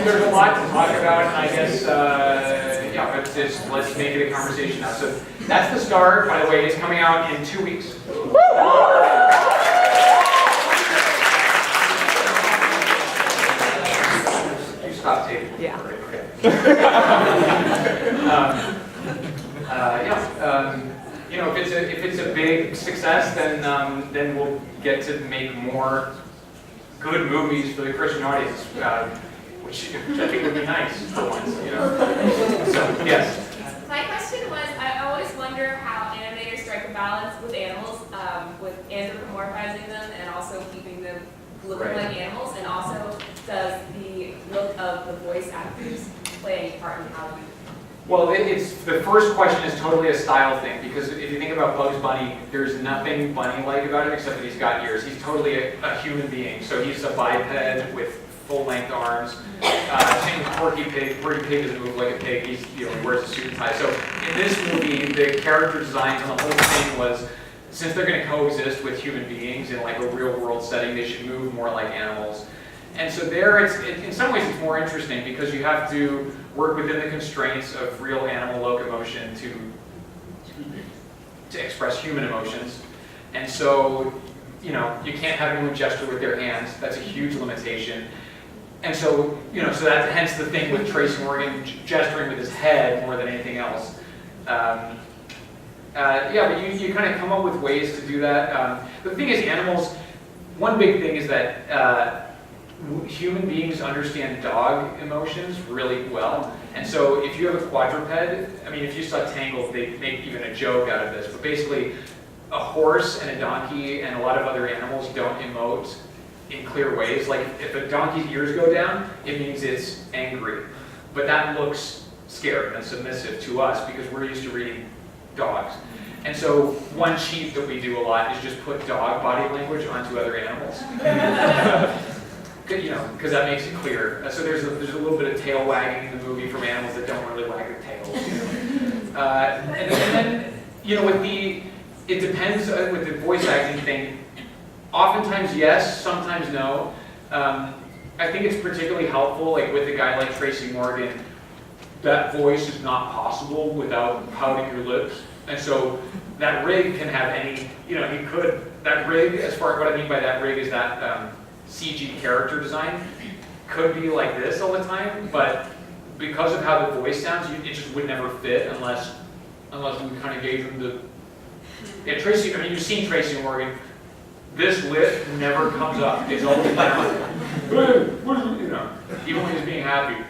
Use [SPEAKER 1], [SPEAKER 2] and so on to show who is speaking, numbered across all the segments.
[SPEAKER 1] there's a lot to talk about, and I guess, yeah, but let's make it a conversation now. So that's the start, by the way. It's coming out in 2 weeks. You stop taping.
[SPEAKER 2] Yeah.
[SPEAKER 1] Okay. You know, if it's a big success, then we'll get to make more good movies for the Christian audience, which I think would be nice for once. You know. So yes.
[SPEAKER 3] My question was, I always wonder how animators strike a balance with animals, with anthropomorphizing them and also keeping them looking like animals, and also does the look of the voice actors play any part in how you?
[SPEAKER 1] Well, it's the first question is totally a style thing, because if you think about Bugs Bunny, there's nothing bunny-like about him except that he's got ears. He's totally a human being, so he's a biped with full-length arms. Same with Porky Pig. Porky Pig doesn't move like a pig. He wears a suit and tie. So in this movie, the character designs and the whole thing was, since they're going to coexist with human beings in like a real-world setting, they should move more like animals. And so there, in some ways, it's more interesting because you have to work within the constraints of real animal locomotion to express human emotions. And so, you know, you can't have anyone gesture with their hands. That's a huge limitation. And so, you know, so that's hence the thing with Tracy Morgan gesturing with his head more than anything else. Yeah, but you kind of come up with ways to do that. The thing is, animals, one big thing is that human beings understand dog emotions really well. And so if you have a quadruped, I mean, if you saw Tangled, they make even a joke out of this, but basically a horse and a donkey and a lot of other animals don't emote in clear ways. Like if a donkey's ears go down, it means it's angry. But that looks scared and submissive to us because we're used to reading dogs. And so one cheat that we do a lot is just put dog body language onto other animals. You know, because that makes it clear. So there's a little bit of tail wagging in the movie from animals that don't really wag their tails. You know? And then, you know, it depends with the voice acting thing. Oftentimes yes, sometimes no. I think it's particularly helpful, like with a guy like Tracy Morgan, that voice is not possible without pouting your lips. And so that rig can have any, you know, that rig, as far as what I mean by that rig is that CG character design could be like this all the time, but because of how the voice sounds, it just would never fit unless we kind of gave him the... Yeah, Tracy, I mean, you've seen Tracy Morgan. This lip never comes up. It's always down. You know, even when he's being happy.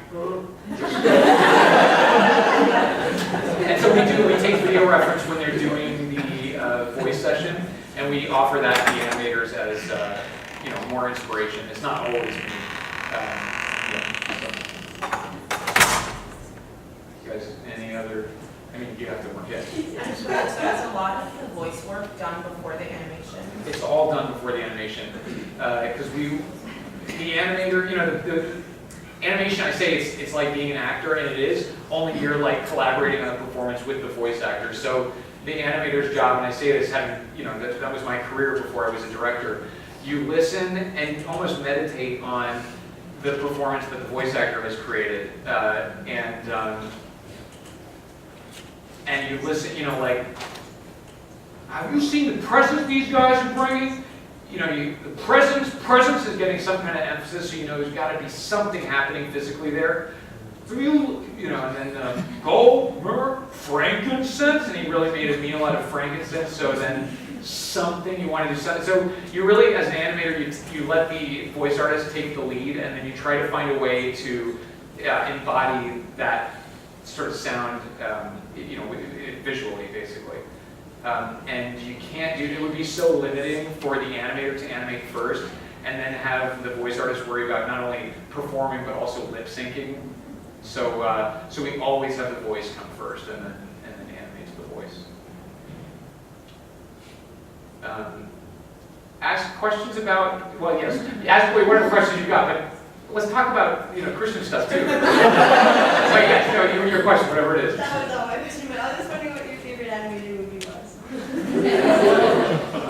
[SPEAKER 1] And so we take video reference when they're doing the voice session, and we offer that to the animators as you know, more inspiration. It's not always me. You guys, any other? I mean, you have to work it.
[SPEAKER 4] So is a lot of the voice work done before the animation?
[SPEAKER 1] It's all done before the animation, because the animator, you know, the animation, I say it's like being an actor, and it is, only you're like collaborating on a performance with the voice actor. So the animator's job, and I say this having, you know, that was my career before I was a director, you listen and almost meditate on the performance that the voice actor has created, and you listen, you know, like, have you seen the presence these guys are bringing? You know, the presence is getting some kind of emphasis, so you know there's got to be something happening physically there. So you know, and then gold, myrrh, frankincense, and he really made a meal out of frankincense. So then something you want to do. So you really, as an animator, you let the voice artist take the lead, and then you try to find a way to embody that sort of sound, you know, visually, basically. And you can't do it would be so limiting for the animator to animate first, and then have the voice artist worry about not only performing but also lip syncing. So so we always have the voice come first, and then animates the voice. Ask questions about, well, yes, ask away whatever questions you got, but let's talk about, you know, Christian stuff too. But yes, no, your question, whatever it is.
[SPEAKER 5] That was all my question, but I was just wondering what your favorite animated movie was.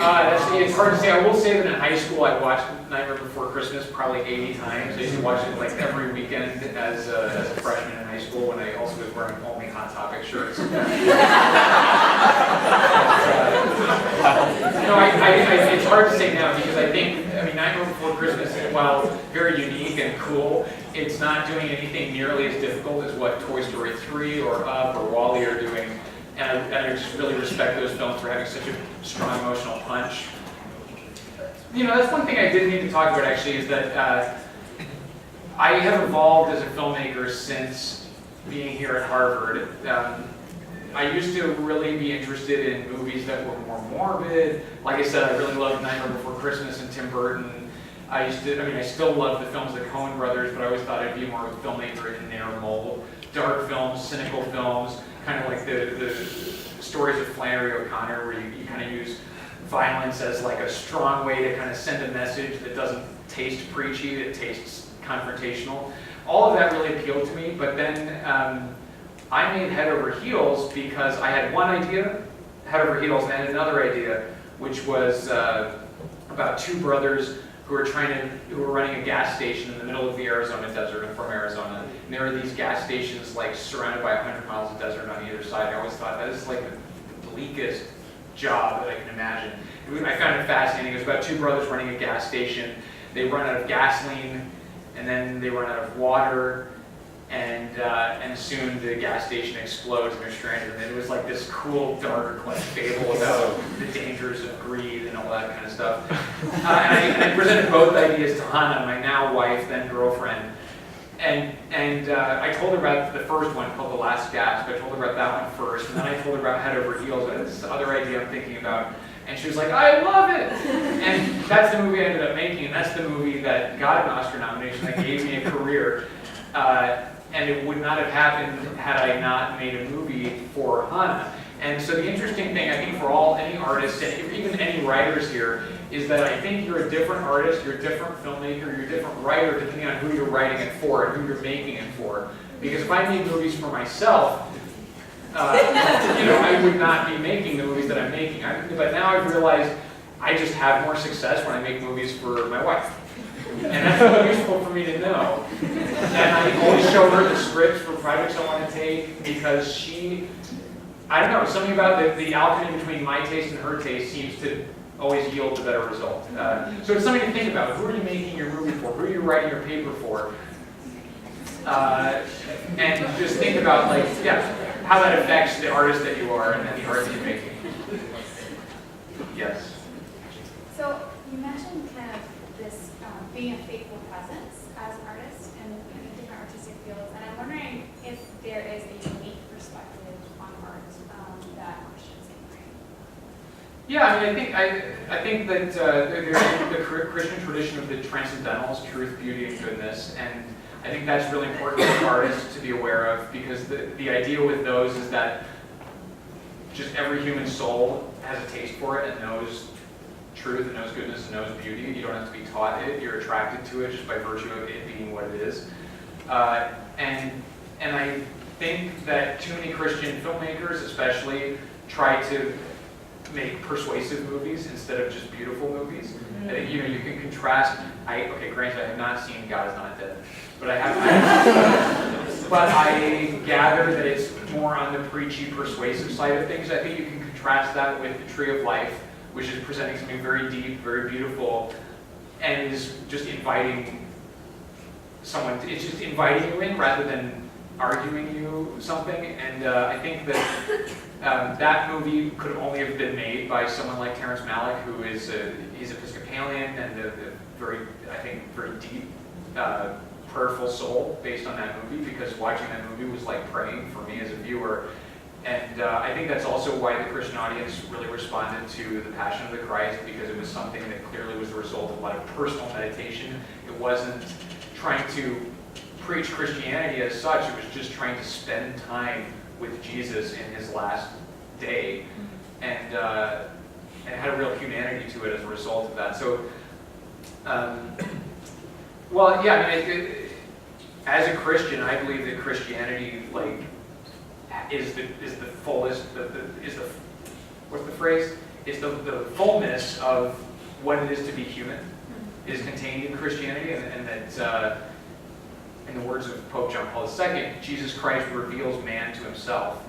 [SPEAKER 1] It's hard to say. I will say that in high school I watched Nightmare Before Christmas probably 80 times. I used to watch it like every weekend as a freshman in high school when I also was wearing only Hot Topic shirts. It's hard to say now because I mean, Nightmare Before Christmas, while very unique and cool, it's not doing anything nearly as difficult as what Toy Story 3 or Up or WALL-E are doing. And I just really respect those films for having such a strong emotional punch. That's one thing I did need to talk about actually, is that I have evolved as a filmmaker since being here at Harvard. I used to really be interested in movies that were more morbid. Like I said, I really loved Nightmare Before Christmas and Tim Burton. I still love the films of the Coen brothers, but I always thought I'd be more of a filmmaker in their mold. Dark films, cynical films, kind of like the stories of Flannery O'Connor, where you kind of use violence as like a strong way to kind of send a message that doesn't taste preachy, it tastes confrontational. All of that really appealed to me, but then I made Head Over Heels because I had one idea, Head Over Heels, and I had another idea, which was about two brothers who were running a gas station in the middle of the Arizona desert. I'm from Arizona, and there were these gas stations like surrounded by 100 miles of desert on either side. I always thought that is like the bleakest job that I can imagine. I found it fascinating. It was about two brothers running a gas station. They run out of gasoline, and then they run out of water, and soon the gas station explodes and they're stranded. And it was like this cool, dark, like fable about the dangers of greed and all that kind of stuff. And I presented both ideas to Hannah, my now wife, then girlfriend. And I told her about the first one called The Last Gasp. I told her about that one first, and then I told her about Head Over Heels. I had this other idea I'm thinking about. And she was like, I love it! And that's the movie I ended up making, and that's the movie that got an Oscar nomination, that gave me a career. And it would not have happened had I not made a movie for Hannah. And so the interesting thing, I think, for any artists, and even any writers here, is that I think you're a different artist, you're a different filmmaker, you're a different writer, depending on who you're writing it for and who you're making it for. Because if I made movies for myself, I would not be making the movies that I'm making. But now I've realized I just have more success when I make movies for my wife. And that's really useful for me to know. And I always show her the scripts for projects I want to take because something about the alchemy between my taste and her taste seems to always yield a better result. So it's something to think about. Who are you making your movie for? Who are you writing your paper for? And just think about how that affects the artist that you are and then the art that you're making. Yes?
[SPEAKER 2] So you mentioned kind of this being a faithful presence as an artist in different artistic fields, and I'm wondering if there is a unique perspective on art that Christians can bring.
[SPEAKER 1] Yeah, I think that there's the Christian tradition of the transcendentals, truth, beauty, and goodness, and I think that's really important for artists to be aware of, because the idea with those is that just every human soul has a taste for it and knows truth and knows goodness and knows beauty. You don't have to be taught it. You're attracted to it just by virtue of it being what it is. And I think that too many Christian filmmakers especially try to make persuasive movies instead of just beautiful movies. Mm-hmm. You can contrast. Granted, I have not seen God Is Not Dead, but I gather that it's more on the preachy, persuasive side of things. I think you can contrast that with The Tree of Life, which is presenting something very deep, very beautiful, and is just inviting someone. It's just inviting you in rather than arguing you something. And I think that that movie could only have been made by someone like Terrence Malick, who is he's Episcopalian and a very deep, prayerful soul based on that movie, because watching that movie was like praying for me as a viewer. And I think that's also why the Christian audience really responded to The Passion of the Christ, because it was something that clearly was the result of a lot of personal meditation. It wasn't trying to preach Christianity as such, it was just trying to spend time with Jesus in his last day, and it had a real humanity to it as a result of that. So, as a Christian, I believe that Christianity is the fullest, what's the phrase? the fullness of what it is to be human is contained in Christianity, and that, in the words of Pope John Paul II, Jesus Christ reveals man to himself,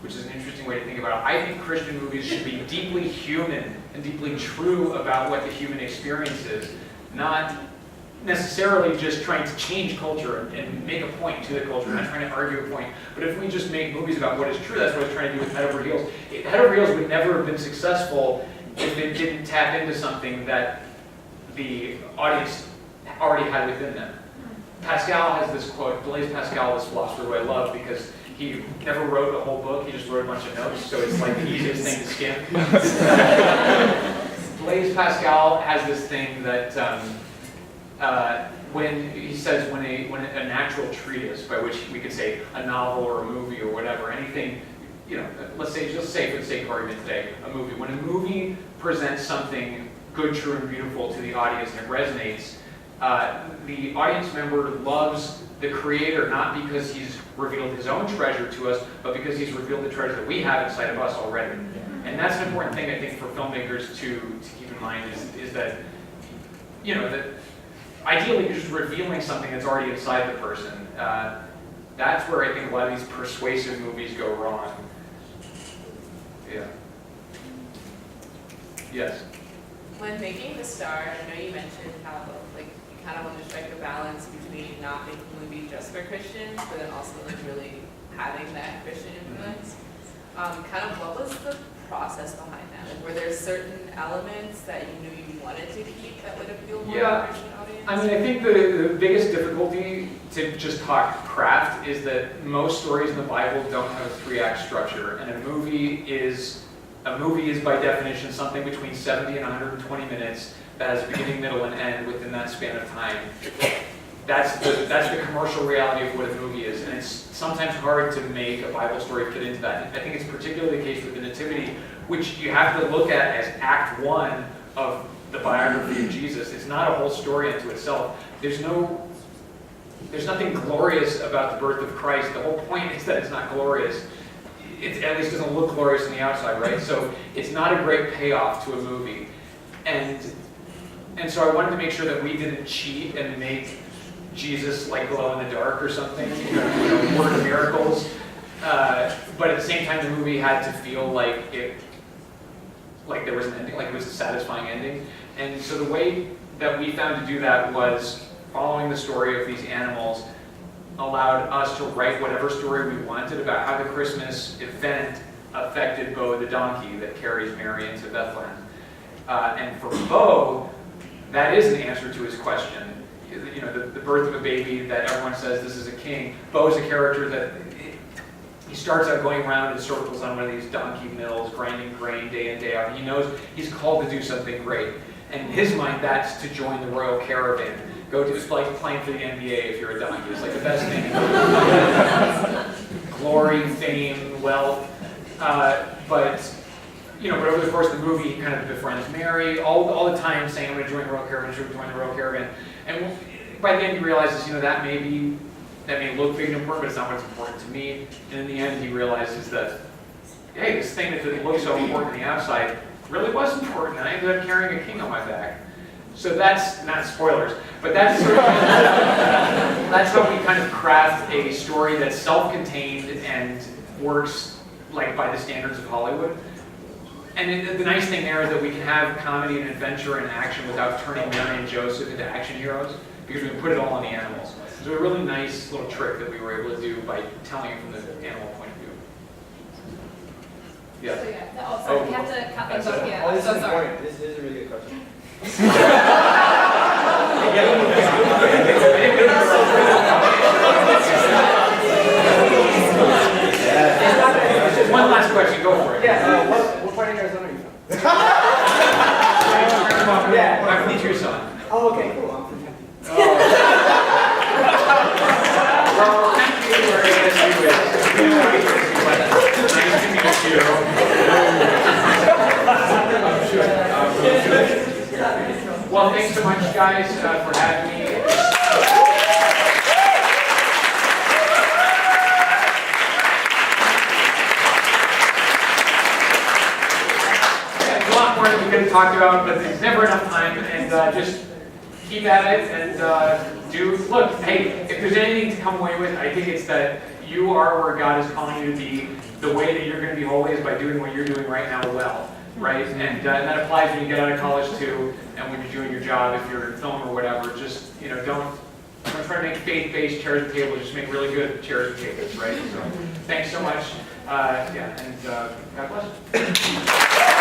[SPEAKER 1] which is an interesting way to think about it. I think Christian movies should be deeply human and deeply true about what the human experience is, not necessarily just trying to change culture and make a point to the culture, not trying to argue a point. But if we just make movies about what is true, that's what I was trying to do with Head Over Heels. Head Over Heels would never have been successful if it didn't tap into something that the audience already had within them. Pascal has this quote, Blaise Pascal, this philosopher who I love, because he never wrote a whole book, he just wrote a bunch of notes, so it's like the easiest thing to skim. Blaise Pascal has this thing that when he says when a natural treatise, by which we could say a novel or a movie or whatever, anything, let's say for the sake of argument today, a movie. When a movie presents something good, true, and beautiful to the audience and it resonates, the audience member loves the creator not because he's revealed his own treasure to us, but because he's revealed the treasure that we have inside of us already. And that's an important thing, I think, for filmmakers to keep in mind is that, that ideally you're just revealing something that's already inside the person. That's where I think a lot of these persuasive movies go wrong. Yeah. Yes?
[SPEAKER 4] When making The Star, I know you mentioned how you kind of want to strike a balance between not making a movie just for Christians, but then also really having that Christian influence. Kind of what was the process behind that? Were there certain elements that you knew you wanted to keep that would appeal more to a Christian audience?
[SPEAKER 1] I mean, I think the biggest difficulty to just talk craft is that most stories in the Bible don't have a 3-act structure, and a movie is by definition something between 70 and 120 minutes that has a beginning, middle, and end within that span of time. That's the commercial reality of what a movie is, and it's sometimes hard to make a Bible story fit into that. I think it's particularly the case with the Nativity, which you have to look at as Act 1 of the biography of Jesus. It's not a whole story unto itself. There's nothing glorious about the birth of Christ. The whole point is that it's not glorious. It at least doesn't look glorious on the outside, right? So it's not a great payoff to a movie. And so I wanted to make sure that we didn't cheat and make Jesus like glow in the dark or something, work miracles. But at the same time, the movie had to feel like there was an ending, like it was a satisfying ending. And so the way that we found to do that was following the story of these animals allowed us to write whatever story we wanted about how the Christmas event affected Bo the donkey that carries Mary into Bethlehem. And for Bo, that is an answer to his question. The birth of a baby that everyone says this is a king. Bo is a character that he starts out going around in circles on one of these donkey mills, grinding grain day in, day out. He knows he's called to do something great. And in his mind, that's to join the royal caravan. It's like playing for the NBA if you're a donkey. It's like the best thing. Glory, fame, wealth. But over the course of the movie, he kind of befriends Mary all the time, saying, I'm going to join the royal caravan, join the royal caravan. And by the end, he realizes, that may look big and important, but it's not what's important to me. And in the end, he realizes that, hey, this thing that looks so important on the outside really was important, and I ended up carrying a king on my back. So that's not spoilers, but that's that's how we kind of craft a story that's self-contained and works like by the standards of Hollywood. And the nice thing there is that we can have comedy and adventure and action without turning Mary and Joseph into action heroes, because we can put it all on the animals. So a really nice little trick that we were able to do by telling it from the animal point of view. Yeah.
[SPEAKER 3] So yeah, sorry, we have to cut things off. Yeah,
[SPEAKER 5] Oh, this
[SPEAKER 3] so
[SPEAKER 5] is
[SPEAKER 3] sorry.
[SPEAKER 5] important. This is a really good question.
[SPEAKER 1] One last question, go for it.
[SPEAKER 5] Yeah, what part of Arizona are you from?
[SPEAKER 1] Yeah, I'm from Tucson.
[SPEAKER 5] Oh, okay, cool. I'm from Tempe.
[SPEAKER 1] Well, thank you for nice to meet you. Well, thanks so much, guys, for having me. Yeah, come on. talked about, but there's never enough time, and just keep at it, and look, hey, if there's anything to come away with, I think it's that you are where God is calling you to be. The way that you're going to be holy is by doing what you're doing right now well, right? And that applies when you get out of college too, and when you're doing your job, if you're in film or whatever. Just, don't try to make faith-based chairs and tables, just make really good chairs and tables, right? So, thanks so much. And God bless.